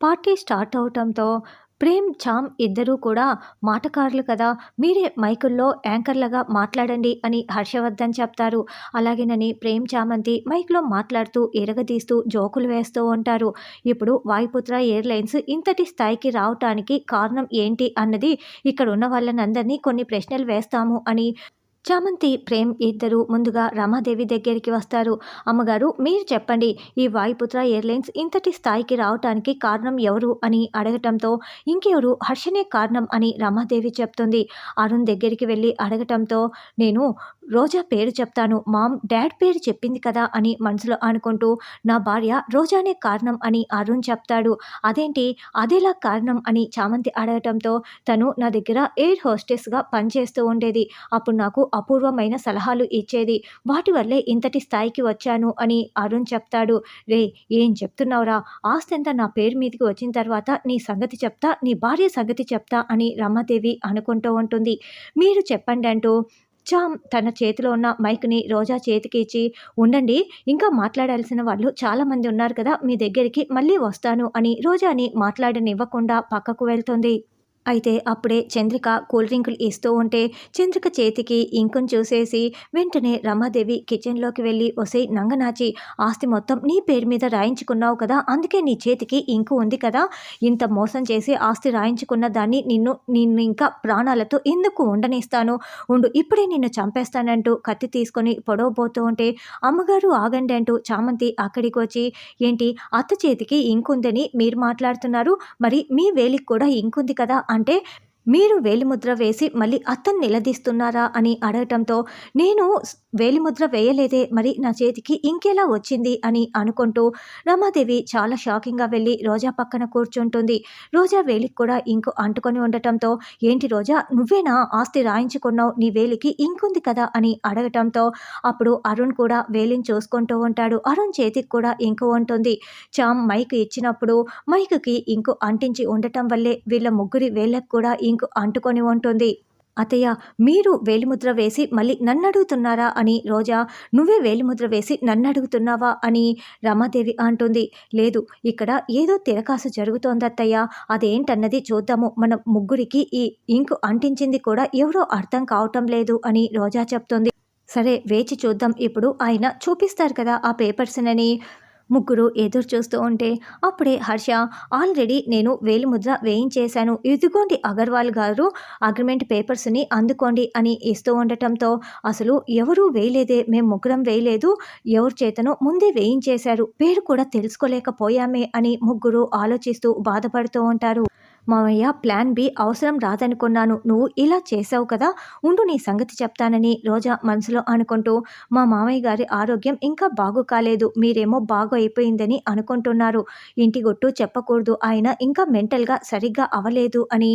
Party start అవటంతో Prem, చామ్ ఇద్దరూ కూడా మాటకారులు కదా! మీరే మైకుల్లో యాంకర్‌లాగా మాట్లాడండి అని హర్షవర్ధన్ చెప్తారు. అలాగేనని ప్రేమ్, చామంతి మైక్‌లో మాట్లాడుతూ, ఇరగదీస్తూ, జోకులు వేస్తూ ఉంటారు. ఇప్పుడు వాయుపుత్ర ఎయిర్‌లైన్స్ ఇంతటి స్థాయికి రావటానికి కారణం ఏంటి అన్నది ఇక్కడున్న వాళ్ళనందరినీ కొన్ని ప్రశ్నలు వేస్తాము అని చామంతి, ప్రేమ్ ఇద్దరూ ముందుగా రమాదేవి దగ్గరికి వస్తారు. అమ్మగారు మీరు చెప్పండి. ఈ వాయుపుత్ర ఎయిర్‌లైన్స్ ఇంతటి స్థాయికి రావటానికి కారణం ఎవరు అని అడగటంతో ఇంకెవరు హర్షనే కారణం అని రమాదేవి చెప్తుంది. అరుణ్ దగ్గరికి వెళ్ళి అడగటంతో నేను రోజా పేరు చెప్తాను. మామ్ డాడ్ పేరు చెప్పింది కదా అని మనసులో అనుకుంటూ నా భార్య రోజానే కారణం అని అరుణ్ చెప్తాడు. అదేంటి అదెలా కారణం అని చామంతి అడగటంతో తను నా దగ్గర ఎయిర్ హోస్టెస్‌గా పనిచేస్తూ ఉండేది. అప్పుడు నాకు అపూర్వమైన సలహాలు ఇచ్చేది. వాటి వల్లే ఇంతటి స్థాయికి వచ్చాను అని అరుణ్ చెప్తాడు. రేయ్ ఏం చెప్తున్నావురా? ఆస్తంతా నా పేరు మీదకి వచ్చిన తర్వాత నీ సంగతి చెప్తా, నీ భార్య సంగతి చెప్తా అని రమాదేవి అనుకుంటూ ఉంటుంది. మీరు చెప్పండి అంటూ చామ్ తన చేతిలో ఉన్న మైక్‌ని రోజా చేతికి ఇచ్చి ఉండండి, ఇంకా మాట్లాడాల్సిన వాళ్ళు చాలామంది ఉన్నారు కదా! మీ దగ్గరికి మళ్ళీ వస్తాను అని రోజాని మాట్లాడనివ్వకుండా పక్కకు వెళ్తుంది. అయితే అప్పుడే చంద్రిక కూల్ డ్రింకులు ఇస్తూ ఉంటే చంద్రిక చేతికి ఇంకుని చూసేసి వెంటనే రమాదేవి కిచెన్లోకి వెళ్ళి ఒసేయ్ నంగనాచి, ఆస్తి మొత్తం నీ పేరు మీద రాయించుకున్నావు కదా, అందుకే నీ చేతికి ఇంకు ఉంది కదా, ఇంత మోసం చేసి ఆస్తి రాయించుకున్న దాన్ని నిన్ను ఇంకా ప్రాణాలతో ఎందుకు ఉండనిస్తాను, ఉండు ఇప్పుడే నిన్ను చంపేస్తానంటూ కత్తి తీసుకొని పొడవబోతూ ఉంటే అమ్మగారు ఆగండి అంటూ చామంతి అక్కడికి వచ్చి ఏంటి అత్త చేతికి ఇంకుందని మీరు మాట్లాడుతున్నారు, మరి మీ వేలికి కూడా ఇంకుంది కదా అంటే మీరు వేలిముద్ర వేసి మళ్ళీ అత్తను నిలదీస్తున్నారా అని అడగటంతో నేను వేలిముద్ర వేయలేదే, మరి నా చేతికి ఇంకెలా వచ్చింది అని అనుకుంటూ రమాదేవి చాలా షాకింగ్గా వెళ్ళి రోజా పక్కన కూర్చుంటుంది. రోజా వేలికి కూడా ఇంకు అంటుకొని ఉండటంతో ఏంటి రోజా నువ్వేనా ఆస్తి రాయించుకున్నావు, నీ వేలికి ఇంకుంది కదా అని అడగటంతో అప్పుడు అరుణ్ కూడా వేలిని చూసుకుంటూ ఉంటాడు. అరుణ్ చేతికి కూడా ఇంకు ఉంటుంది. చామ్ మైక్ ఇచ్చినప్పుడు మైక్‌కి ఇంకు అంటించి ఉండటం వల్లే వీళ్ళ ముగ్గురి వేళ్ళకు కూడా ఇంకు అంటుకొని ఉంటుంది. అత్తయ్య మీరు వేలిముద్ర వేసి మళ్ళీ నన్నడుగుతున్నారా అని రోజా నువ్వే వేలిముద్ర వేసి నన్నడుగుతున్నావా అని రమాదేవి అంటుంది. లేదు ఇక్కడ ఏదో తిరకాసు జరుగుతోందత్తయ్య, అదేంటన్నది చూద్దాము, మనం ముగ్గురికి ఈ ఇంకు అంటించింది కూడా ఎవరో అర్థం కావటం లేదు అని రోజా చెప్తుంది. సరే వేచి చూద్దాం, ఇప్పుడు ఆయన చూపిస్తారు కదా ఆ పేపర్స్‌నని ముగ్గురు ఎదురు చూస్తూ ఉంటే అప్పుడే హర్ష ఆల్రెడీ నేను వేలిముద్ర వేయించేశాను, ఇదిగోండి అగర్వాల్ గారు అగ్రిమెంట్ పేపర్స్ని అందుకోండి అని ఇస్తూ ఉండటంతో అసలు ఎవరూ వేయలేదే, మేము ముగ్గురం వేయలేదు, ఎవరి చేతనో ముందే వేయించేశారు, పేరు కూడా తెలుసుకోలేకపోయామే అని ముగ్గురు ఆలోచిస్తూ బాధపడుతూ ఉంటారు. మావయ్య ప్లాన్ బి అవసరం రాదనుకున్నాను, నువ్వు ఇలా చేసావు కదా, ఉండు నీ సంగతి చెప్తానని రోజా మనసులో అనుకుంటూ మా మామయ్య గారి ఆరోగ్యం ఇంకా బాగు కాలేదు, మీరేమో బాగు అయిపోయిందని అనుకుంటున్నారు, ఇంటి గుట్టు చెప్పకూడదు, ఆయన ఇంకా మెంటల్గా సరిగ్గా అవ్వలేదు అని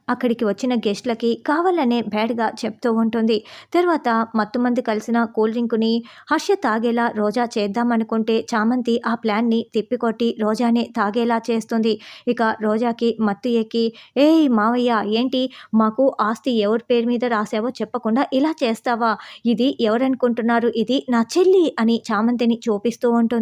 అక్కడికి వచ్చిన గెస్ట్లకి కావాలనే బ్యాడ్గా చెప్తూ ఉంటుంది. తర్వాత మత్తుమంది కలిసిన కూల్ డ్రింకుని హర్ష తాగేలా రోజా చేద్దామనుకుంటే చామంతి ఆ ప్లాన్ని తిప్పికొట్టి రోజానే తాగేలా చేస్తుంది. ఇక రోజాకి మత్తు ఎక్కి ఏయ్ మావయ్య ఏంటి మాకు ఆస్తి ఎవరి పేరు మీద రాసావో చెప్పకుండా ఇలా చేస్తావా, ఇది ఎవరనుకుంటున్నారు, ఇది నా చెల్లి అని చామంతిని చూపిస్తూ ఉంటుంది.